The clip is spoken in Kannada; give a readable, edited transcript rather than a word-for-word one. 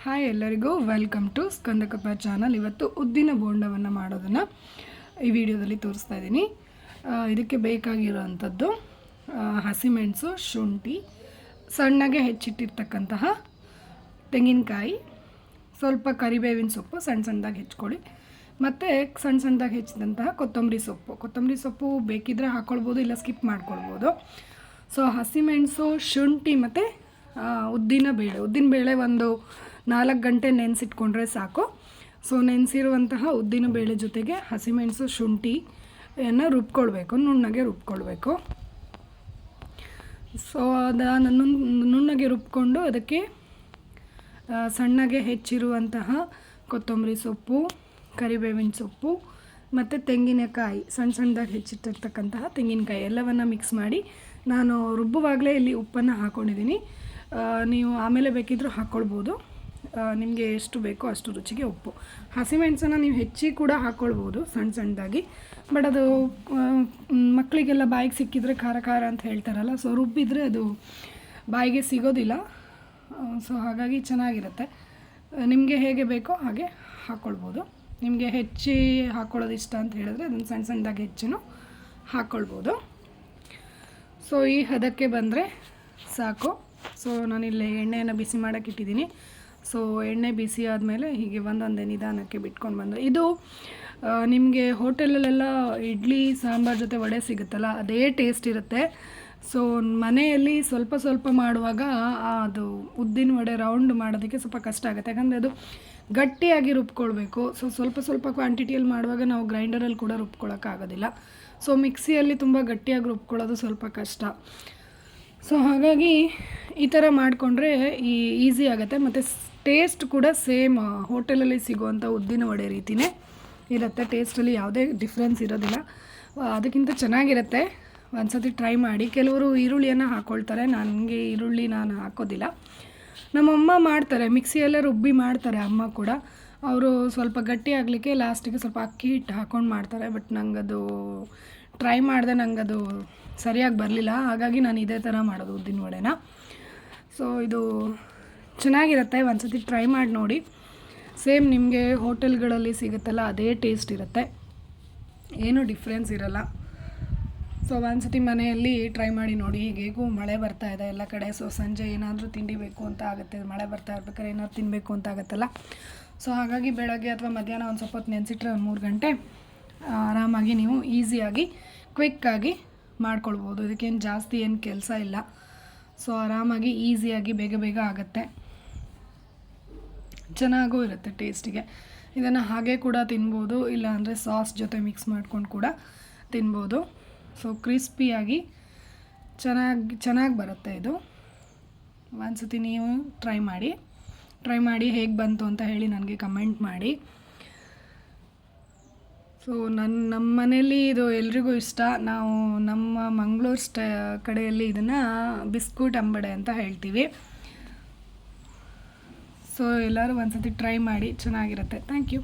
ಹಾಯ್ ಎಲ್ಲರಿಗೂ ವೆಲ್ಕಮ್ ಟು ಸ್ಕಂದಕಪ್ಪ ಚಾನಲ್. ಇವತ್ತು ಉದ್ದಿನ ಬೋಂಡವನ್ನು ಮಾಡೋದನ್ನು ಈ ವಿಡಿಯೋದಲ್ಲಿ ತೋರಿಸ್ತಾ ಇದ್ದೀನಿ. ಇದಕ್ಕೆ ಬೇಕಾಗಿರೋವಂಥದ್ದು ಹಸಿಮೆಣಸು, ಶುಂಠಿ, ಸಣ್ಣಗೆ ಹೆಚ್ಚಿಟ್ಟಿರ್ತಕ್ಕಂತಹ ತೆಂಗಿನಕಾಯಿ, ಸ್ವಲ್ಪ ಕರಿಬೇವಿನ ಸೊಪ್ಪು ಸಣ್ಣ ಸಣ್ಣದಾಗಿ ಹೆಚ್ಕೊಳ್ಳಿ, ಮತ್ತು ಸಣ್ಣ ಸಣ್ಣದಾಗಿ ಹೆಚ್ಚಿದಂತಹ ಕೊತ್ತಂಬರಿ ಸೊಪ್ಪು ಬೇಕಿದ್ದರೆ ಹಾಕ್ಕೊಳ್ಬೋದು, ಇಲ್ಲ ಸ್ಕಿಪ್ ಮಾಡ್ಕೊಳ್ಬೋದು. ಸೊ ಹಸಿಮೆಣಸು, ಶುಂಠಿ ಮತ್ತು ಉದ್ದಿನ ಬೇಳೆ ಒಂದು 4 ಗಂಟೆ ನೆನೆಸಿಟ್ಕೊಂಡ್ರೆ ಸಾಕು. ಸೊ ನೆನೆಸಿರುವಂತಹ ಉದ್ದಿನ ಬೇಳೆ ಜೊತೆಗೆ ಹಸಿಮೆಣಸು, ಶುಂಠಿಯನ್ನು ರುಬ್ಕೊಳ್ಬೇಕು, ನುಣ್ಣಗೆ ರುಬ್ಕೊಳ್ಬೇಕು. ಸೊ ಅದನ್ನು ನುಣ್ಣಗೆ ರುಬ್ಕೊಂಡು ಅದಕ್ಕೆ ಸಣ್ಣಗೆ ಹೆಚ್ಚಿರುವಂತಹ ಕೊತ್ತಂಬರಿ ಸೊಪ್ಪು, ಕರಿಬೇವಿನ ಸೊಪ್ಪು ಮತ್ತು ತೆಂಗಿನಕಾಯಿ, ಸಣ್ಣ ಸಣ್ಣದಾಗಿ ಹೆಚ್ಚಿಟ್ಟಿರ್ತಕ್ಕಂತಹ ತೆಂಗಿನಕಾಯಿ ಎಲ್ಲವನ್ನು ಮಿಕ್ಸ್ ಮಾಡಿ, ನಾನು ರುಬ್ಬುವಾಗಲೇ ಇಲ್ಲಿ ಉಪ್ಪನ್ನು ಹಾಕ್ಕೊಂಡಿದ್ದೀನಿ. ನೀವು ಆಮೇಲೆ ಬೇಕಿದ್ದರೂ ಹಾಕ್ಕೊಳ್ಬೋದು, ನಿಮಗೆ ಎಷ್ಟು ಬೇಕೋ ಅಷ್ಟು ರುಚಿಗೆ ಉಪ್ಪು. ಹಸಿಮೆಣಸನ್ನು ನೀವು ಹೆಚ್ಚಿ ಕೂಡ ಹಾಕ್ಕೊಳ್ಬೋದು ಸಣ್ಣ ಸಣ್ಣದಾಗಿ, ಬಟ್ ಅದು ಮಕ್ಕಳಿಗೆಲ್ಲ ಬಾಯಿಗೆ ಸಿಕ್ಕಿದರೆ ಖಾರ ಅಂತ ಹೇಳ್ತಾರಲ್ಲ, ಸೊ ರುಬ್ಬಿದರೆ ಅದು ಬಾಯಿಗೆ ಸಿಗೋದಿಲ್ಲ. ಸೊ ಹಾಗಾಗಿ ಚೆನ್ನಾಗಿರುತ್ತೆ. ನಿಮಗೆ ಹೇಗೆ ಬೇಕೋ ಹಾಗೆ ಹಾಕ್ಕೊಳ್ಬೋದು. ನಿಮಗೆ ಹೆಚ್ಚಿ ಹಾಕ್ಕೊಳ್ಳೋದು ಇಷ್ಟ ಅಂತ ಹೇಳಿದ್ರೆ ಅದನ್ನು ಸಣ್ಣ ಸಣ್ಣದಾಗಿ ಹೆಚ್ಚಿನೂ ಹಾಕ್ಕೊಳ್ಬೋದು. ಸೊ ಈ ಹದಕ್ಕೆ ಬಂದರೆ ಸಾಕು. ಸೊ ನಾನಿಲ್ಲಿ ಎಣ್ಣೆಯನ್ನು ಬಿಸಿ ಮಾಡೋಕ್ಕೆ ಇಟ್ಟಿದ್ದೀನಿ. ಸೊ ಎಣ್ಣೆ ಬಿಸಿ ಆದಮೇಲೆ ಹೀಗೆ ಒಂದೊಂದೇ ನಿಧಾನಕ್ಕೆ ಬಿಟ್ಕೊಂಡು ಬಂದರೆ, ಇದು ನಿಮಗೆ ಹೋಟೆಲಲ್ಲೆಲ್ಲ ಇಡ್ಲಿ ಸಾಂಬಾರು ಜೊತೆ ವಡೆ ಸಿಗುತ್ತಲ್ಲ, ಅದೇ ಟೇಸ್ಟ್ ಇರುತ್ತೆ. ಸೊ ಮನೆಯಲ್ಲಿ ಸ್ವಲ್ಪ ಮಾಡುವಾಗ ಅದು ಉದ್ದಿನ ವಡೆ ರೌಂಡ್ ಮಾಡೋದಕ್ಕೆ ಸ್ವಲ್ಪ ಕಷ್ಟ ಆಗುತ್ತೆ, ಯಾಕಂದರೆ ಅದು ಗಟ್ಟಿಯಾಗಿ ರುಬ್ಕೊಳ್ಬೇಕು. ಸೊ ಸ್ವಲ್ಪ ಕ್ವಾಂಟಿಟಿಯಲ್ಲಿ ಮಾಡುವಾಗ ನಾವು ಗ್ರೈಂಡರಲ್ಲಿ ಕೂಡ ರುಬ್ಕೊಳ್ಳೋಕ್ಕಾಗೋದಿಲ್ಲ. ಸೊ ಮಿಕ್ಸಿಯಲ್ಲಿ ತುಂಬ ಗಟ್ಟಿಯಾಗಿ ರುಬ್ಕೊಳ್ಳೋದು ಸ್ವಲ್ಪ ಕಷ್ಟ. ಸೊ ಹಾಗಾಗಿ ಈ ಥರ ಮಾಡಿಕೊಂಡ್ರೆ ಈಸಿ ಆಗುತ್ತೆ, ಮತ್ತು ಟೇಸ್ಟ್ ಕೂಡ ಸೇಮ್ ಹೋಟೆಲಲ್ಲಿ ಸಿಗುವಂಥ ಉದ್ದಿನ ವಡೆ ರೀತಿಯೇ ಇರುತ್ತೆ. ಟೇಸ್ಟಲ್ಲಿ ಯಾವುದೇ ಡಿಫ್ರೆನ್ಸ್ ಇರೋದಿಲ್ಲ, ಅದಕ್ಕಿಂತ ಚೆನ್ನಾಗಿರುತ್ತೆ. ಒಂದು ಸತಿ ಟ್ರೈ ಮಾಡಿ. ಕೆಲವರು ಈರುಳ್ಳಿಯನ್ನು ಹಾಕ್ಕೊಳ್ತಾರೆ, ನನಗೆ ಈರುಳ್ಳಿ ನಾನು ಹಾಕೋದಿಲ್ಲ. ನಮ್ಮಮ್ಮ ಮಾಡ್ತಾರೆ, ಮಿಕ್ಸಿಯಲ್ಲೇ ರುಬ್ಬಿ ಮಾಡ್ತಾರೆ ಅಮ್ಮ ಕೂಡ. ಅವರು ಸ್ವಲ್ಪ ಗಟ್ಟಿ ಆಗಲಿಕ್ಕೆ ಲಾಸ್ಟಿಗೆ ಸ್ವಲ್ಪ ಅಕ್ಕಿ ಹಿಟ್ಟು ಹಾಕ್ಕೊಂಡು ಮಾಡ್ತಾರೆ, ಬಟ್ ನಂಗದು ಟ್ರೈ ಮಾಡಿದೆ, ನಂಗದು ಸರಿಯಾಗಿ ಬರಲಿಲ್ಲ. ಹಾಗಾಗಿ ನಾನು ಇದೇ ಥರ ಮಾಡೋದು ಉದ್ದಿನ ವಡೆನ. ಸೊ ಇದು ಚೆನ್ನಾಗಿರುತ್ತೆ, ಒಂದು ಸತಿ ಟ್ರೈ ಮಾಡಿ ನೋಡಿ. ಸೇಮ್ ನಿಮಗೆ ಹೋಟೆಲ್ಗಳಲ್ಲಿ ಸಿಗುತ್ತಲ್ಲ ಅದೇ ಟೇಸ್ಟ್ ಇರುತ್ತೆ, ಏನೂ ಡಿಫ್ರೆನ್ಸ್ ಇರೋಲ್ಲ. ಸೊ ಒಂದು ಸತಿ ಮನೆಯಲ್ಲಿ ಟ್ರೈ ಮಾಡಿ ನೋಡಿ. ಹೇಗೂ ಮಳೆ ಬರ್ತಾ ಇದೆ ಎಲ್ಲ ಕಡೆ. ಸೊ ಸಂಜೆ ಏನಾದರೂ ತಿಂಡಿ ಬೇಕು ಅಂತ ಆಗುತ್ತೆ, ಮಳೆ ಬರ್ತಾ ಇರ್ಬೇಕಾದ್ರೆ ಏನಾದ್ರು ತಿನ್ನಬೇಕು ಅಂತ ಆಗುತ್ತಲ್ಲ. ಸೊ ಹಾಗಾಗಿ ಬೆಳಗ್ಗೆ ಅಥವಾ ಮಧ್ಯಾಹ್ನ ಒಂದು ಸ್ವಲ್ಪ ಹೊತ್ತು ನೆನೆಸಿಟ್ರೆ ಒಂದು 3 ಗಂಟೆ ಆರಾಮಾಗಿ ನೀವು ಈಸಿಯಾಗಿ ಕ್ವಿಕ್ಕಾಗಿ ಮಾಡ್ಕೊಳ್ಬೋದು. ಇದಕ್ಕೇನು ಜಾಸ್ತಿ ಏನು ಕೆಲಸ ಇಲ್ಲ. ಸೊ ಆರಾಮಾಗಿ ಈಸಿಯಾಗಿ ಬೇಗ ಆಗುತ್ತೆ, ಚೆನ್ನಾಗೂ ಇರುತ್ತೆ ಟೇಸ್ಟಿಗೆ. ಇದನ್ನು ಹಾಗೆ ಕೂಡ ತಿನ್ಬೋದು, ಇಲ್ಲಾಂದರೆ ಸಾಸ್ ಜೊತೆ ಮಿಕ್ಸ್ ಮಾಡ್ಕೊಂಡು ಕೂಡ ತಿನ್ಬೋದು. ಸೊ ಕ್ರಿಸ್ಪಿಯಾಗಿ ಚೆನ್ನಾಗಿ ಬರುತ್ತೆ ಇದು. ಒಂದು ಸತಿ ನೀವು ಟ್ರೈ ಮಾಡಿ ಹೇಗೆ ಬಂತು ಅಂತ ಹೇಳಿ ನನಗೆ ಕಮೆಂಟ್ ಮಾಡಿ. ಸೊ ನಮ್ಮ ಮನೆಯಲ್ಲಿ ಇದು ಎಲ್ರಿಗೂ ಇಷ್ಟ. ನಾವು ನಮ್ಮ ಮಂಗಳೂರು ಕಡೆಯಲ್ಲಿ ಇದನ್ನು ಬಿಸ್ಕುಟ್ ಅಂಬಡೆ ಅಂತ ಹೇಳ್ತೀವಿ. ಸೊ ಎಲ್ಲರೂ ಒಂದು ಸತಿ ಟ್ರೈ ಮಾಡಿ, ಚೆನ್ನಾಗಿರುತ್ತೆ. Thank you.